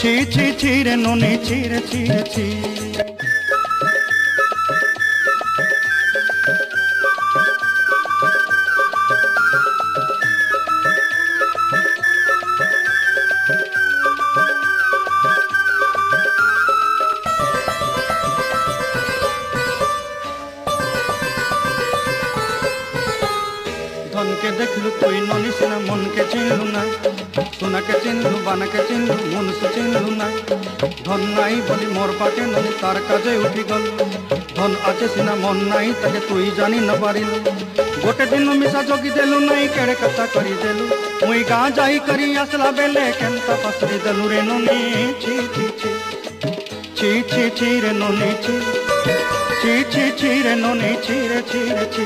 ছি ছি ছি রে ননি ছি রে ছি রে ছি। ধনকে দেখলু তুই ননি সিনা মনকে চিনলু না, সোনাকে চিনলু বানাকে চিনলু মনুষ্য চিনলু না। ধন নাই বলি মোর পাটে ননি তার কাজে উঠি গল, ধন আছে সিনা মন নাই তাকে তুই জানি না পারিলু। গোটে দিন মিশা জগি দেলু নাই কেড়ে কথা করি দেলু, মুই গাঁ যাই করি আসলা বেলে কেনতা পাসরি দেলু রে ননি ছি ছি ছি। ছি ছি ছি রে ননি ছি, ছি ছি ছি রে ননি ছি রে ছি রে ছি।